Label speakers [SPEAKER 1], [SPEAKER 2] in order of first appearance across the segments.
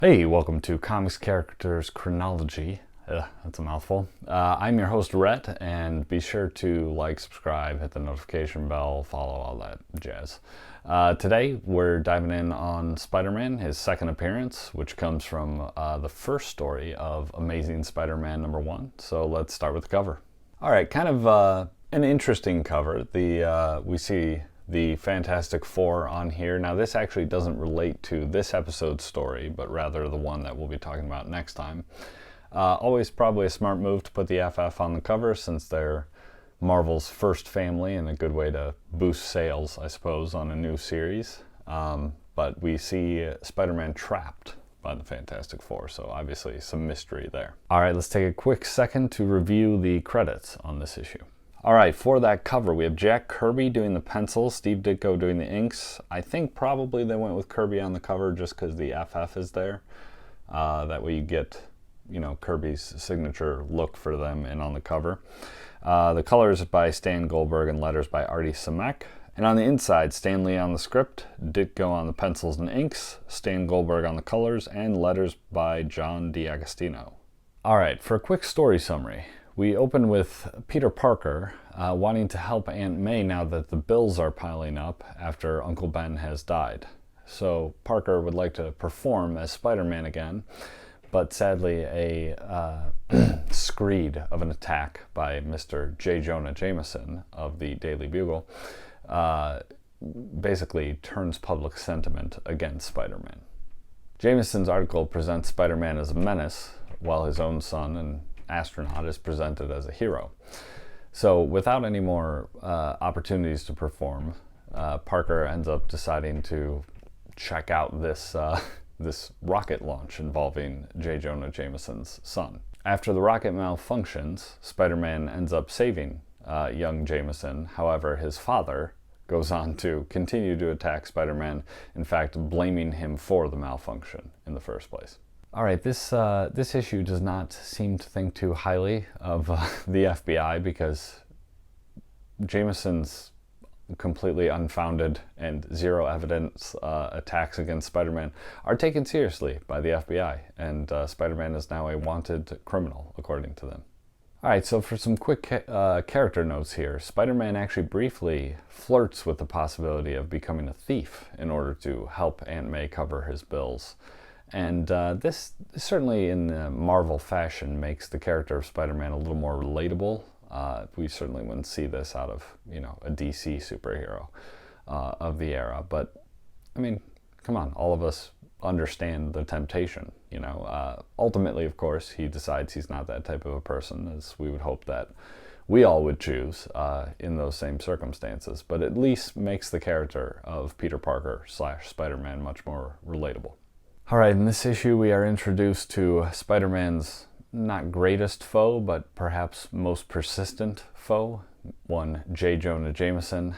[SPEAKER 1] Hey, welcome to Comics Characters Chronology. That's a mouthful. I'm your host, Rhett, and be sure to like, subscribe, hit the notification bell, follow, all that jazz. Today, we're diving in on Spider-Man, his second appearance, which comes from the first story of Amazing Spider-Man #1. So let's start with the cover. All right, kind of an interesting cover. We see the Fantastic Four on here. Now, this actually doesn't relate to this episode's story, but rather the one that we'll be talking about next time. Always probably a smart move to put the FF on the cover, since they're Marvel's first family and a good way to boost sales, I suppose, on a new series. But we see Spider-Man trapped by the Fantastic Four, so obviously some mystery there. All right, let's take a quick second to review the credits on this issue. All right, for that cover, we have Jack Kirby doing the pencils, Steve Ditko doing the inks. I think probably they went with Kirby on the cover just because the FF is there. That way you get, Kirby's signature look for them and on the cover. The colors by Stan Goldberg and letters by Artie Simek. And on the inside, Stan Lee on the script, Ditko on the pencils and inks, Stan Goldberg on the colors, and letters by John D'Agostino. All right, for a quick story summary. We open with Peter Parker wanting to help Aunt May now that the bills are piling up after Uncle Ben has died. So Parker would like to perform as Spider-Man again, but sadly a screed of an attack by Mr. J. Jonah Jameson of the Daily Bugle basically turns public sentiment against Spider-Man. Jameson's article presents Spider-Man as a menace, while his own son and astronaut is presented as a hero. So without any more opportunities to perform, Parker ends up deciding to check out this rocket launch involving J. Jonah Jameson's son. After the rocket malfunctions, Spider-Man ends up saving young Jameson. However, his father goes on to continue to attack Spider-Man, in fact blaming him for the malfunction in the first place. All right, this issue does not seem to think too highly of the FBI, because Jameson's completely unfounded and zero evidence attacks against Spider-Man are taken seriously by the FBI, and Spider-Man is now a wanted criminal, according to them. All right, so for some quick character notes here, Spider-Man actually briefly flirts with the possibility of becoming a thief in order to help Aunt May cover his bills. And this certainly in Marvel fashion makes the character of Spider-Man a little more relatable. We certainly wouldn't see this out of, a DC superhero of the era. But, I mean, come on, all of us understand the temptation, Ultimately, of course, he decides he's not that type of a person, as we would hope that we all would choose in those same circumstances. But at least makes the character of Peter Parker / Spider-Man much more relatable. All right, in this issue we are introduced to Spider-Man's not greatest foe, but perhaps most persistent foe, one J. Jonah Jameson.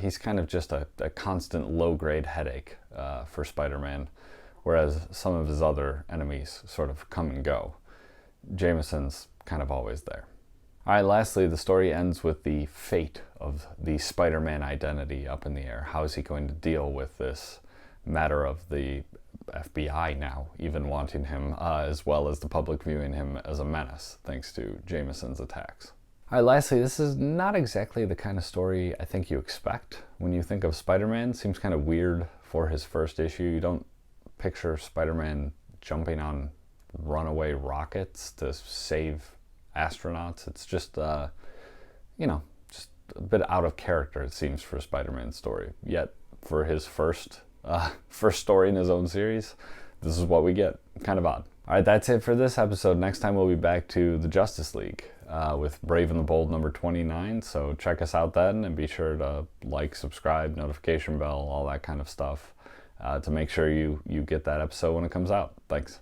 [SPEAKER 1] He's kind of just a constant low-grade headache for Spider-Man, whereas some of his other enemies sort of come and go. Jameson's kind of always there. All right, lastly, the story ends with the fate of the Spider-Man identity up in the air. How is he going to deal with this matter of the FBI now even wanting him, as well as the public viewing him as a menace, thanks to Jameson's attacks. All right, lastly, this is not exactly the kind of story I think you expect when you think of Spider-Man. Seems kind of weird for his first issue. You don't picture Spider-Man jumping on runaway rockets to save astronauts. It's just, just a bit out of character, it seems, for a Spider-Man story. Yet, for his first story in his own series, this is what we get. Kind of odd. All right, that's it for this episode. Next time we'll be back to the Justice League with Brave and the Bold #29. So check us out then, and be sure to like, subscribe, notification bell, all that kind of stuff to make sure you get that episode when it comes out. Thanks.